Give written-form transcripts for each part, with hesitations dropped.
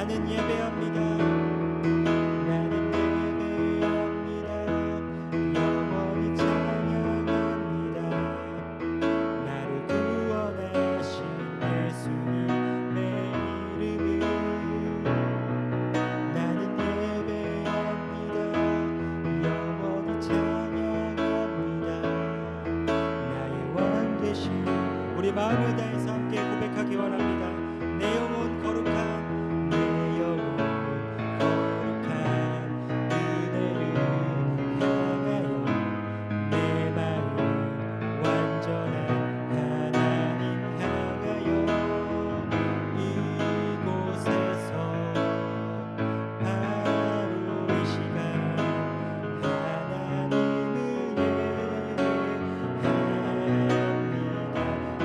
나는 예배합니다. 나는 예배합니다. 영원히 찬양합니다. 나를 구원하신 예수님의 이름을 나는 예배합니다. 영원히 찬양합니다. 나의 왕 되신 우리 마음을 다해서 함께 고백하기 원합니다. 내 영혼 거룩한 내 영혼 거룩한 은혜를 향하여 내 마음 완전한 하나님 향하여 이곳에서 바로 이 시간 하나님을 예배합니다.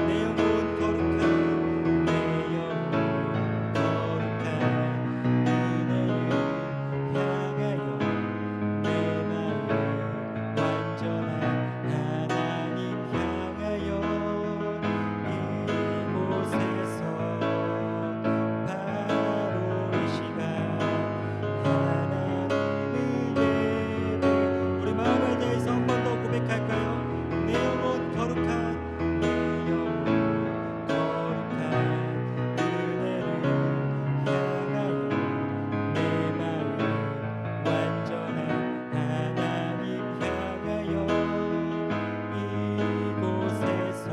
내 영혼 거룩한 내 영혼 거룩한 은혜를 향하여 내 마음 완전한 하나님 향하여 이곳에서 바로 이 시간 하나님을 예배 우리 마음을 다해서 한 번 더 고백할까요? 내 영혼 거룩한 내 영혼 거룩한 은혜를 향하여 내 마음 완전한 하나님 향하여 이곳에서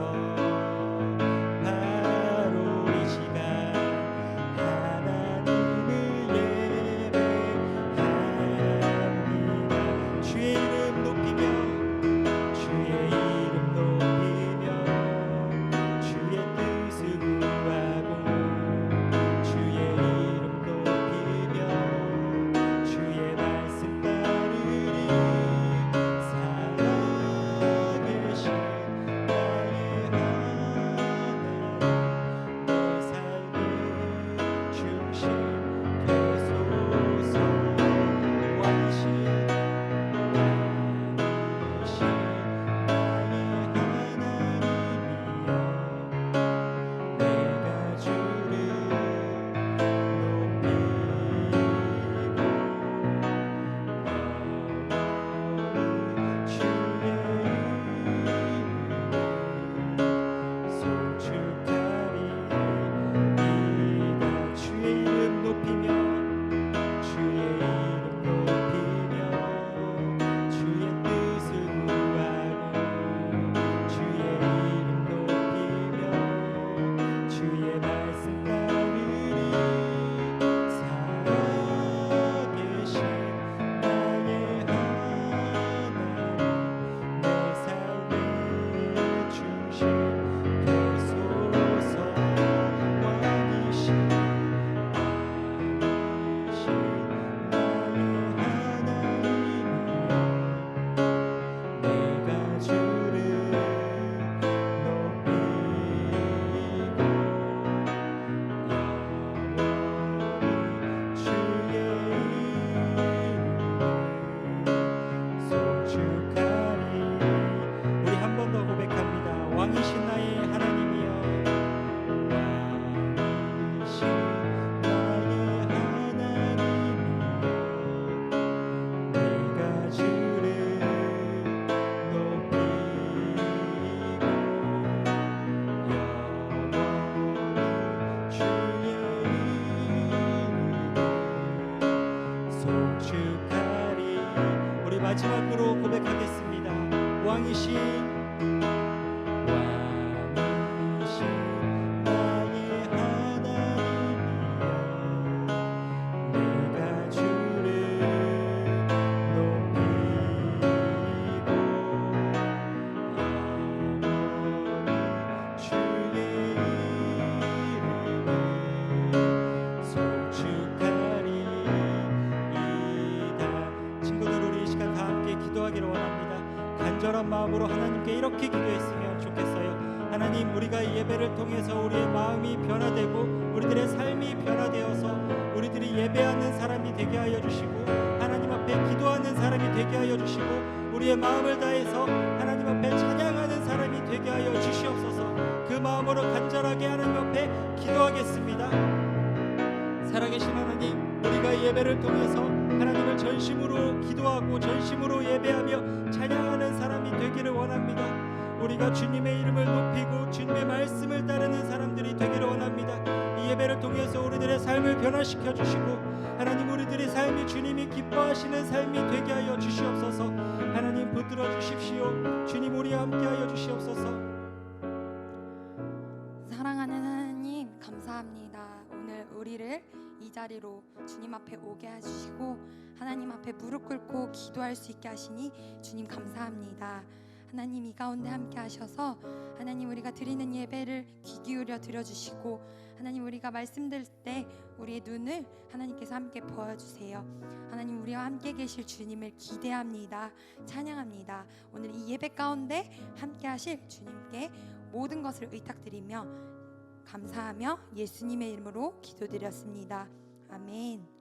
바로 이 시간 하나님을 예배합니다. 주의 이름 높이며 주의 이름 높이며 주의 뜻을 구하고 주의 이름 높이며 주의 말씀 따르리 살아계신 나의 하나님 내 삶의 중심 되소서 왕이신 나의 하나님이여 내가 주를 높이고 영원히 주의 이름을 송축하리 이가 주의 이름 높이며 주의 이름 높이며 주의 뜻을 구하고 주의 이름 높이며 주의 말씀 따르리 살아계신 나의 하나님 내 삶의 중심 되소서 왕이신 나의 하나님이여 내가 주를 높이고 영원히 주의 이름을 송축하리 우리 한 번 더 고백합니다. 왕이신 나의 하나님이여 왕이신 나의 하나님이여 내가 주를 높이고 영원히 주의 이름을 송축하리 우리 마지막으로 고백하겠습니다. 왕이신 나의 하나님이여 내가 주를 높이고 영원히 주의 이름을 송축하리 이다 친구들 우리 이 시간 다 함께 기도하기를 원합니다. 간절한 마음으로 하나님께 이렇게 기도했으면 좋겠어요. 하나님 우리가 이 예배를 통해서 우리의 마음이 변화되고 우리들의 삶이 변화되어서 우리들이 예배하는 사람이 되게 하여 주시고 하나님 앞에 기도하는 사람이 되게 하여 주시고 우리의 마음을 다해서 하나님 앞에 찬양하는 사람이 되게 하여 주시옵소서. 그 마음으로 간절하게 하나님 앞에 기도하겠습니다. 살아계신 하나님, 우리가 이 예배를 통해서 하나님을 전심으로 기도하고 전심으로 예배하며 찬양하는 사람이 되기를 원합니다. 우리가 주님의 이름을 높이고 주님의 말씀을 따르는 사람들이 되기를 원합니다. 이 예배를 통해서 우리들의 삶을 변화시켜 주시고 하나님, 우리들의 삶이 주님이 기뻐하시는 삶이 되게 하여 주시옵소서. 하나님, 붙들어 주십시오. 주님, 우리와 함께 하여 주시옵소서. 사랑하는 하나님, 감사합니다. 오늘 우리를 이 자리로 주님 앞에 오게 해주시고 하나님 앞에 무릎 꿇고 기도할 수 있게 하시니 주님 감사합니다. 하나님, 이 가운데 함께 하셔서 하나님, 우리가 드리는 예배를 귀 기울여 드려주시고 하나님, 우리가 말씀 들을 때 우리의 눈을 하나님께서 함께 보여주세요. 하나님, 우리와 함께 계실 주님을 기대합니다. 찬양합니다. 오늘 이 예배 가운데 함께 하실 주님께 모든 것을 의탁드리며 감사하며 예수님의 이름으로 기도드렸습니다. 아멘.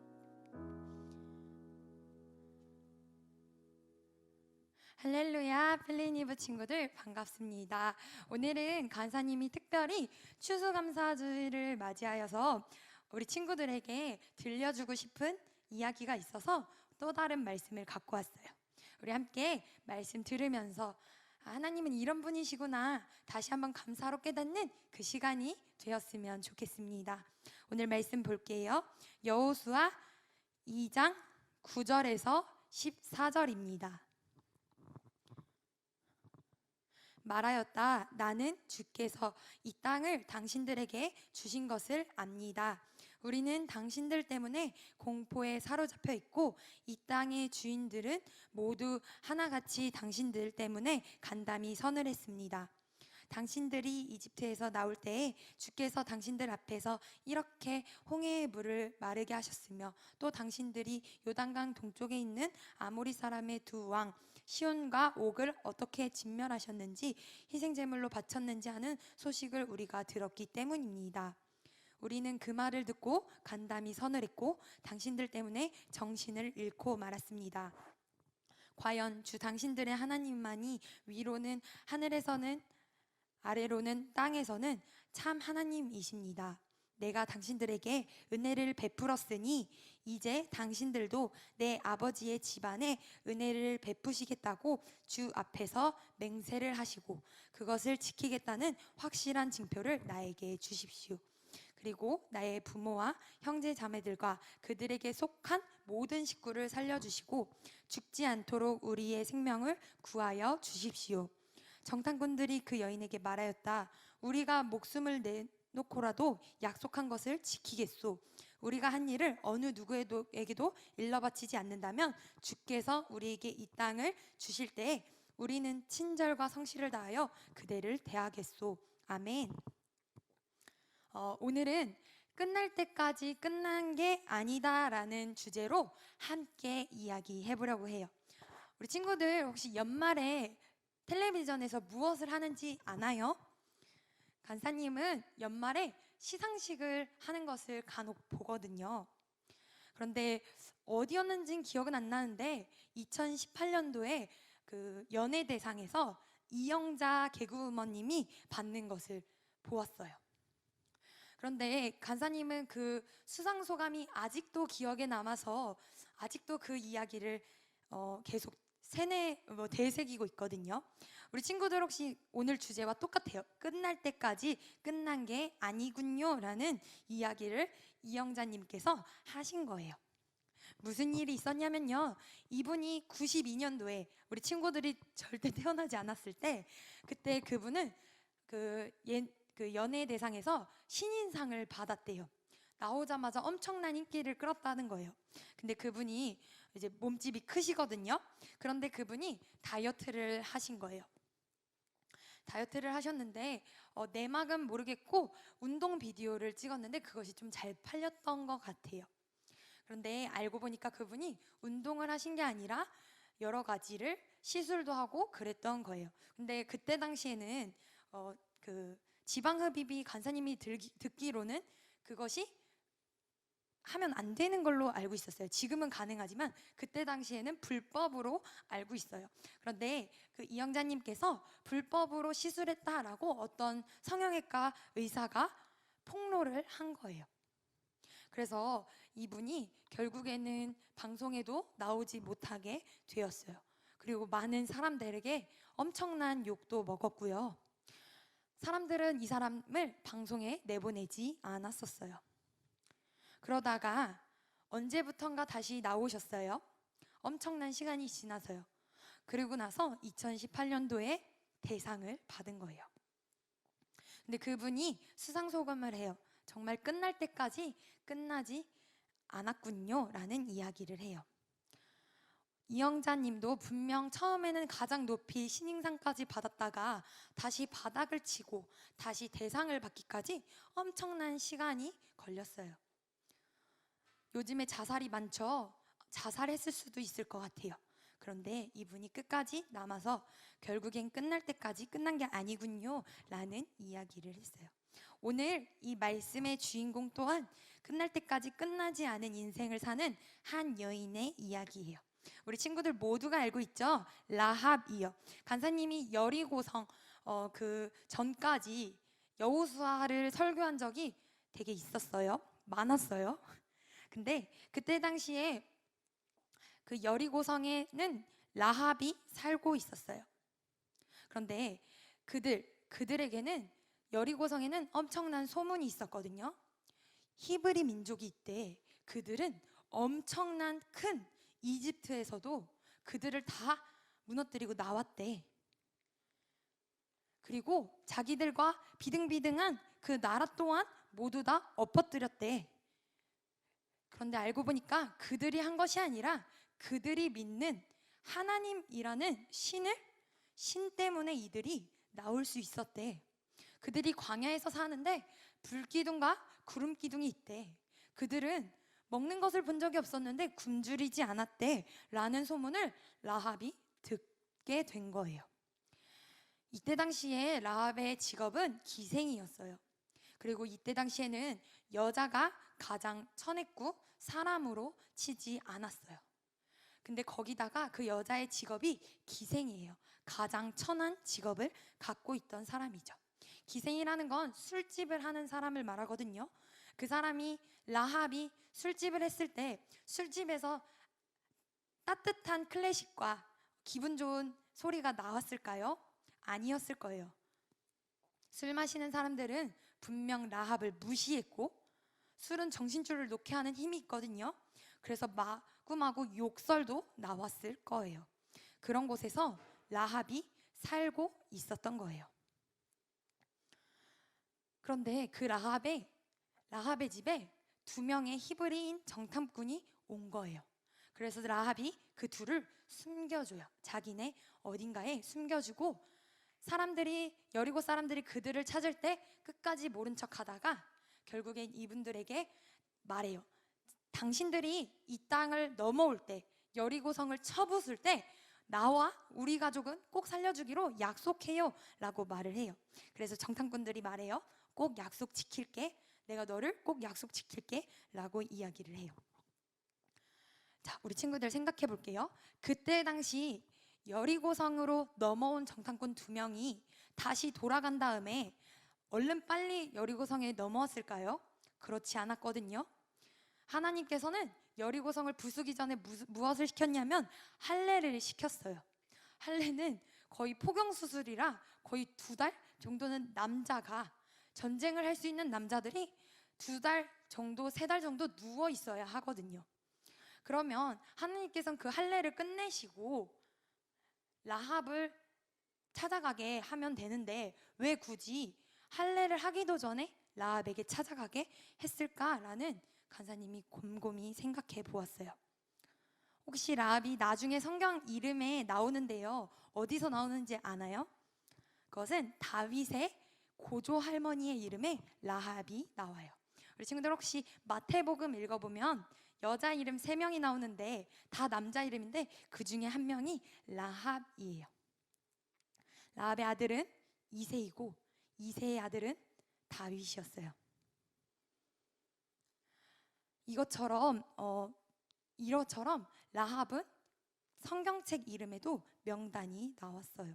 할렐루야, 필리니브 친구들 반갑습니다. 오늘은 간사님이 특별히 추수감사주일을 맞이하여서 우리 친구들에게 들려주고 싶은 이야기가 있어서 또 다른 말씀을 갖고 왔어요. 우리 함께 말씀 들으면서 하나님은 이런 분이시구나 다시 한번 감사로 깨닫는 그 시간이 되었으면 좋겠습니다. 오늘 말씀 볼게요. 여호수아 2장 9절에서 14절입니다. 말하였다. 나는 주께서 이 땅을 당신들에게 주신 것을 압니다. 우리는 당신들 때문에 공포에 사로잡혀 있고 이 땅의 주인들은 모두 하나같이 당신들 때문에 간담이 서늘했습니다. 당신들이 이집트에서 나올 때에 주께서 당신들 앞에서 이렇게 홍해의 물을 마르게 하셨으며 또 당신들이 요단강 동쪽에 있는 아모리 사람의 두 왕 시온과 옥을 어떻게 진멸하셨는지 희생제물로 바쳤는지 하는 소식을 우리가 들었기 때문입니다. 우리는 그 말을 듣고 간담이 서늘했고 당신들 때문에 정신을 잃고 말았습니다. 과연 주 당신들의 하나님만이 위로는 하늘에서는 아래로는 땅에서는 참 하나님이십니다. 내가 당신들에게 은혜를 베풀었으니 이제 당신들도 내 아버지의 집안에 은혜를 베푸시겠다고 주 앞에서 맹세를 하시고 그것을 지키겠다는 확실한 징표를 나에게 주십시오. 그리고 나의 부모와 형제 자매들과 그들에게 속한 모든 식구를 살려주시고 죽지 않도록 우리의 생명을 구하여 주십시오. 정탐꾼들이 그 여인에게 말하였다. 우리가 목숨을 내놓고라도 약속한 것을 지키겠소. 우리가 한 일을 어느 누구에게도 일러바치지 않는다면 주께서 우리에게 이 땅을 주실 때에 우리는 친절과 성실을 다하여 그대를 대하겠소. 아멘. 오늘은 끝날 때까지 끝난 게 아니다라는 주제로 함께 이야기해 보려고 해요. 우리 친구들 혹시 연말에 텔레비전에서 무엇을 하는지 아나요? 간사님은 연말에 시상식을 하는 것을 간혹 보거든요. 그런데 어디였는지는 기억은 안 나는데 2018년도에 그 연예대상에서 이영자 개그우먼님이 받는 것을 보았어요. 그런데 간사님은 그 수상 소감이 아직도 기억에 남아서 아직도 그 이야기를 계속 되새기고 있거든요. 우리 친구들 혹시 오늘 주제와 똑같아요. 끝날 때까지 끝난 게 아니군요 라는 이야기를 이영자님께서 하신 거예요. 무슨 일이 있었냐면요, 이분이 92년도에 우리 친구들이 절대 태어나지 않았을 때 그때 그분은 그 연예대상에서 신인상을 받았대요. 나오자마자 엄청난 인기를 끌었다는 거예요. 근데 그분이 이제 몸집이 크시거든요. 그런데 그분이 다이어트를 하신 거예요. 다이어트를 하셨는데 내막은 모르겠고 운동 비디오를 찍었는데 그것이 좀 잘 팔렸던 것 같아요. 그런데 알고 보니까 그분이 운동을 하신 게 아니라 여러 가지를 시술도 하고 그랬던 거예요. 근데 그때 당시에는 그 지방흡입이 간사님이 듣기로는 그것이 하면 안 되는 걸로 알고 있었어요. 지금은 가능하지만 그때 당시에는 불법으로 알고 있어요. 그런데 그 이영자님께서 불법으로 시술했다라고 어떤 성형외과 의사가 폭로를 한 거예요. 그래서 이분이 결국에는 방송에도 나오지 못하게 되었어요. 그리고 많은 사람들에게 엄청난 욕도 먹었고요. 사람들은 이 사람을 방송에 내보내지 않았었어요. 그러다가 언제부턴가 다시 나오셨어요. 엄청난 시간이 지나서요. 그리고 나서 2018년도에 대상을 받은 거예요. 근데 그분이 수상소감을 해요. 정말 끝날 때까지 끝나지 않았군요 라는 이야기를 해요. 이영자님도 분명 처음에는 가장 높이 신인상까지 받았다가 다시 바닥을 치고 다시 대상을 받기까지 엄청난 시간이 걸렸어요. 요즘에 자살이 많죠. 자살했을 수도 있을 것 같아요. 그런데 이분이 끝까지 남아서 결국엔 끝날 때까지 끝난 게 아니군요 라는 이야기를 했어요. 오늘 이 말씀의 주인공 또한 끝날 때까지 끝나지 않은 인생을 사는 한 여인의 이야기예요. 우리 친구들 모두가 알고 있죠? 라합이요. 간사님이 여리고성 그 전까지 여호수아를 설교한 적이 되게 있었어요. 많았어요. 근데 그때 당시에 그 여리고성에는 라합이 살고 있었어요. 그런데 그들에게는 여리고성에는 엄청난 소문이 있었거든요. 히브리 민족이 있대. 그들은 엄청난 큰 이집트에서도 그들을 다 무너뜨리고 나왔대. 그리고 자기들과 비등비등한 그 나라 또한 모두 다 엎어뜨렸대. 그런데 알고 보니까 그들이 한 것이 아니라 그들이 믿는 하나님이라는 신 때문에 이들이 나올 수 있었대. 그들이 광야에서 사는데 불기둥과 구름기둥이 있대. 그들은 먹는 것을 본 적이 없었는데 굶주리지 않았대 라는 소문을 라합이 듣게 된 거예요. 이때 당시에 라합의 직업은 기생이었어요. 그리고 이때 당시에는 여자가 가장 천했고 사람으로 치지 않았어요. 근데 거기다가 그 여자의 직업이 기생이에요. 가장 천한 직업을 갖고 있던 사람이죠. 기생이라는 건 술집을 하는 사람을 말하거든요. 그 사람이 라합이 술집을 했을 때 술집에서 따뜻한 클래식과 기분 좋은 소리가 나왔을까요? 아니었을 거예요. 술 마시는 사람들은 분명 라합을 무시했고 술은 정신줄을 놓게 하는 힘이 있거든요. 그래서 마구마구 욕설도 나왔을 거예요. 그런 곳에서 라합이 살고 있었던 거예요. 그런데 그 라합의 집에 2명의 히브리인 정탐꾼이 온 거예요. 그래서 라합이 그 둘을 숨겨줘요. 자기네 어딘가에 숨겨주고 여리고 사람들이 그들을 찾을 때 끝까지 모른 척하다가 결국엔 이분들에게 말해요. 당신들이 이 땅을 넘어올 때, 여리고성을 쳐부술 때 나와 우리 가족은 꼭 살려주기로 약속해요 라고 말을 해요. 그래서 정탐꾼들이 말해요. 꼭 약속 지킬게. 내가 너를 꼭 약속 지킬게 라고 이야기를 해요. 자, 우리 친구들 생각해 볼게요. 그때 당시 여리고성으로 넘어온 정탐꾼 2명이 다시 돌아간 다음에 얼른 빨리 여리고성에 넘어왔을까요? 그렇지 않았거든요. 하나님께서는 여리고성을 부수기 전에 무엇을 시켰냐면 할례를 시켰어요. 할례는 거의 포경수술이라 거의 2달 정도는 남자가 전쟁을 할 수 있는 남자들이 2달 정도, 3달 정도 누워 있어야 하거든요. 그러면 하나님께서는 그 할례를 끝내시고 라합을 찾아가게 하면 되는데 왜 굳이 할례를 하기도 전에 라합에게 찾아가게 했을까라는 간사님이 곰곰이 생각해 보았어요. 혹시 라합이 나중에 성경 이름에 나오는데요. 어디서 나오는지 아나요? 그것은 다윗의 고조 할머니의 이름에 라합이 나와요. 우리 친구들 혹시 마태복음 읽어보면 여자 이름 3명이 나오는데 다 남자 이름인데 그 중에 한 명이 라합이에요. 라합의 아들은 이새이고 이새의 아들은 다윗이었어요. 이것처럼 라합은 성경책 이름에도 명단이 나왔어요.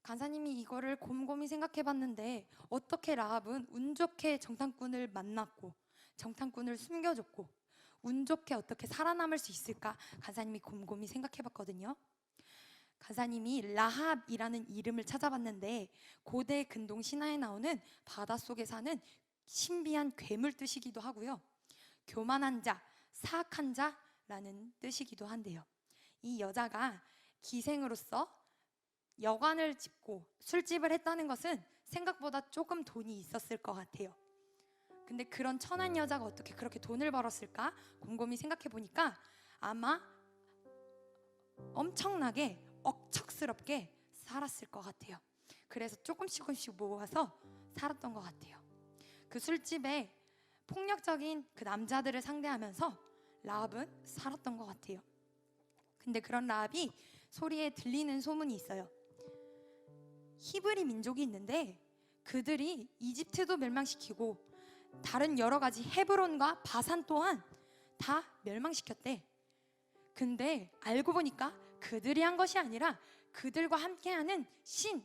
간사님이 이거를 곰곰이 생각해 봤는데 어떻게 라합은 운 좋게 정탐꾼을 만났고 정탐꾼을 숨겨줬고 운 좋게 어떻게 살아남을 수 있을까 간사님이 곰곰이 생각해봤거든요. 간사님이 라합이라는 이름을 찾아봤는데 고대 근동 신화에 나오는 바닷속에 사는 신비한 괴물 뜻이기도 하고요. 교만한 자, 사악한 자라는 뜻이기도 한데요. 이 여자가 기생으로서 여관을 짓고 술집을 했다는 것은 생각보다 조금 돈이 있었을 것 같아요. 근데 그런 천한 여자가 어떻게 그렇게 돈을 벌었을까 곰곰이 생각해 보니까 아마 엄청나게 억척스럽게 살았을 것 같아요. 그래서 조금씩 모아서 살았던 것 같아요. 그 술집에 폭력적인 그 남자들을 상대하면서 라합은 살았던 것 같아요. 근데 그런 라합이 소리에 들리는 소문이 있어요. 히브리 민족이 있는데 그들이 이집트도 멸망시키고 다른 여러 가지 헤브론과 바산 또한 다 멸망시켰대. 근데 알고 보니까 그들이 한 것이 아니라 그들과 함께하는 신이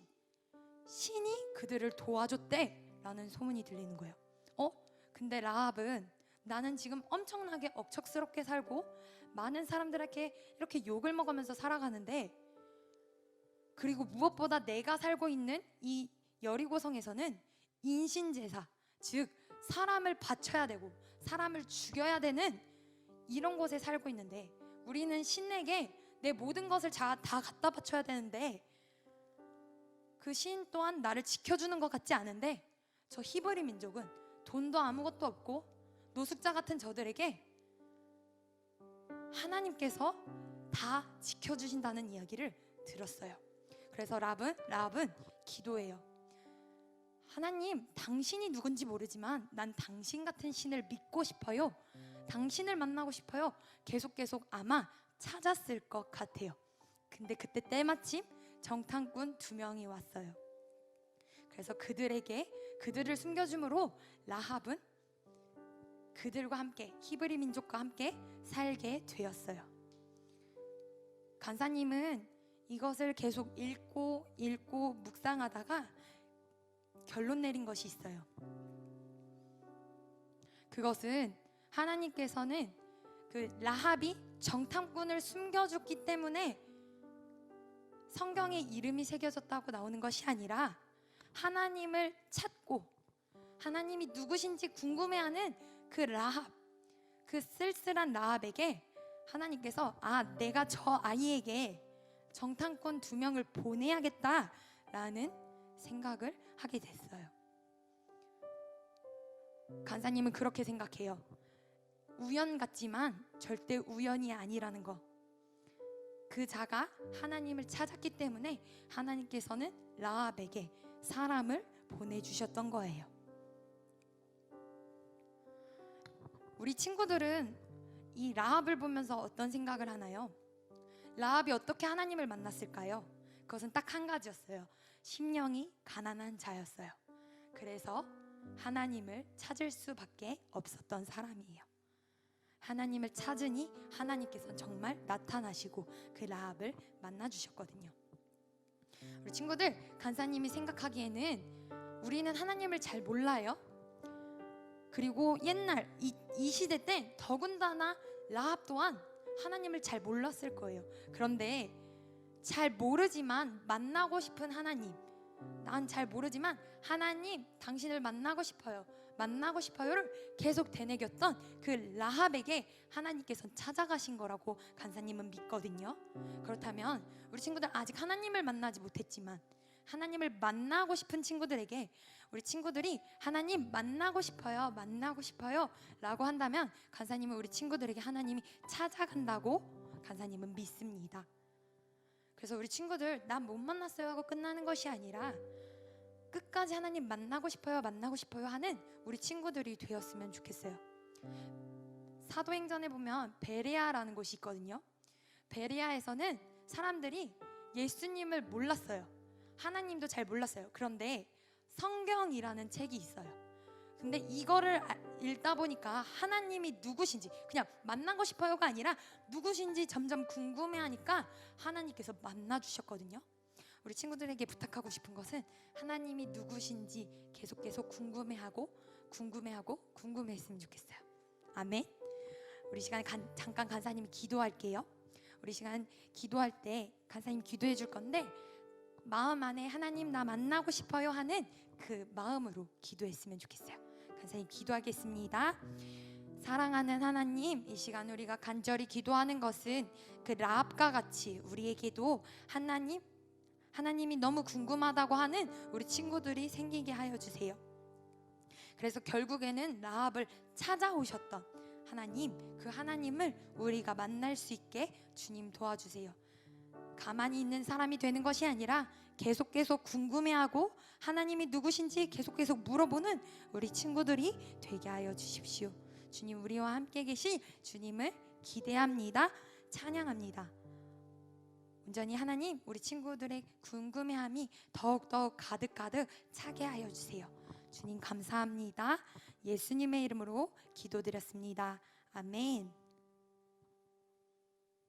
그들을 도와줬대 라는 소문이 들리는 거예요. 근데 라합은 나는 지금 엄청나게 억척스럽게 살고 많은 사람들에게 이렇게 욕을 먹으면서 살아가는데, 그리고 무엇보다 내가 살고 있는 이 여리고성에서는 인신제사, 즉 사람을 바쳐야 되고 사람을 죽여야 되는 이런 곳에 살고 있는데, 우리는 신에게 내 모든 것을 다 갖다 바쳐야 되는데 그 신 또한 나를 지켜주는 것 같지 않은데, 저 히브리 민족은 돈도 아무것도 없고 노숙자 같은 저들에게 하나님께서 다 지켜주신다는 이야기를 들었어요. 그래서 라합은 기도해요. 하나님, 당신이 누군지 모르지만 난 당신 같은 신을 믿고 싶어요. 당신을 만나고 싶어요. 계속 아마 찾았을 것 같아요. 근데 그때 때마침 정탐꾼 2명이 왔어요. 그래서 그들을 숨겨줌으로 라합은 그들과 함께, 히브리 민족과 함께 살게 되었어요. 간사님은 이것을 계속 읽고 묵상하다가 결론 내린 것이 있어요. 그것은 하나님께서는 그 라합이 정탐꾼을 숨겨줬기 때문에 성경에 이름이 새겨졌다고 나오는 것이 아니라, 하나님을 찾고 하나님이 누구신지 궁금해하는 그 라합, 그 쓸쓸한 라합에게 하나님께서 내가 저 아이에게 정탐꾼 2명을 보내야겠다라는 생각을 하게 됐어요. 간사님은 그렇게 생각해요. 우연 같지만 절대 우연이 아니라는 거. 그 자가 하나님을 찾았기 때문에 하나님께서는 라합에게 사람을 보내주셨던 거예요. 우리 친구들은 이 라합을 보면서 어떤 생각을 하나요? 라합이 어떻게 하나님을 만났을까요? 그것은 딱 한 가지였어요. 심령이 가난한 자였어요. 그래서 하나님을 찾을 수밖에 없었던 사람이에요. 하나님을 찾으니 하나님께서는 정말 나타나시고 그 라합을 만나주셨거든요. 우리 친구들, 간사님이 생각하기에는 우리는 하나님을 잘 몰라요. 그리고 옛날 이 시대 땐 더군다나 라합 또한 하나님을 잘 몰랐을 거예요. 그런데 잘 모르지만 만나고 싶은 하나님, 난 잘 모르지만 하나님, 당신을 만나고 싶어요를 계속 되뇌겼던 그 라합에게 하나님께서 찾아가신 거라고 간사님은 믿거든요. 그렇다면 우리 친구들, 아직 하나님을 만나지 못했지만 하나님을 만나고 싶은 친구들에게, 우리 친구들이 하나님 만나고 싶어요 라고 한다면 간사님은 우리 친구들에게 하나님이 찾아간다고 간사님은 믿습니다. 그래서 우리 친구들, 난 못 만났어요 하고 끝나는 것이 아니라 끝까지 하나님 만나고 싶어요 하는 우리 친구들이 되었으면 좋겠어요. 사도행전에 보면 베레아라는 곳이 있거든요. 베레아에서는 사람들이 예수님을 몰랐어요. 하나님도 잘 몰랐어요. 그런데 성경이라는 책이 있어요. 근데 이거를 읽다 보니까 하나님이 누구신지, 그냥 만나고 싶어요가 아니라 누구신지 점점 궁금해하니까 하나님께서 만나주셨거든요. 우리 친구들에게 부탁하고 싶은 것은 하나님이 누구신지 계속 궁금해했으면 좋겠어요. 아멘. 우리 시간 잠깐 간사님 기도할게요. 우리 시간 기도할 때 간사님 기도해 줄 건데 마음 안에 하나님 나 만나고 싶어요 하는 그 마음으로 기도했으면 좋겠어요. 간사님 기도하겠습니다. 사랑하는 하나님, 이 시간 우리가 간절히 기도하는 것은 그 라합과 같이 우리에게도 하나님이 너무 궁금하다고 하는 우리 친구들이 생기게 하여 주세요. 그래서 결국에는 라합을 찾아오셨던 하나님, 그 하나님을 우리가 만날 수 있게 주님 도와주세요. 가만히 있는 사람이 되는 것이 아니라 계속 궁금해하고 하나님이 누구신지 계속 물어보는 우리 친구들이 되게 하여 주십시오. 주님, 우리와 함께 계신 주님을 기대합니다. 찬양합니다. 온전히 하나님, 우리 친구들의 궁금해함이 더욱더 가득 차게 하여 주세요. 주님 감사합니다. 예수님의 이름으로 기도드렸습니다. 아멘.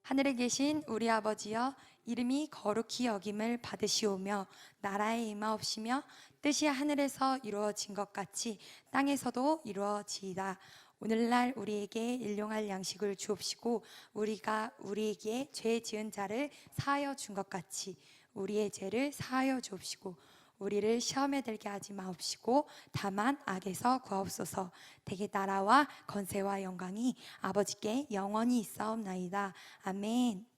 하늘에 계신 우리 아버지여, 이름이 거룩히 여김을 받으시오며 나라에 임하옵시며 뜻이 하늘에서 이루어진 것 같이 땅에서도 이루어지이다. 오늘날 우리에게 일용할 양식을 주옵시고 우리가 우리에게 죄 지은 자를 사하여 준 것 같이 우리의 죄를 사하여 주옵시고 우리를 시험에 들게 하지 마옵시고 다만 악에서 구하옵소서. 대개 나라와 권세와 영광이 아버지께 영원히 있사옵나이다. 아멘.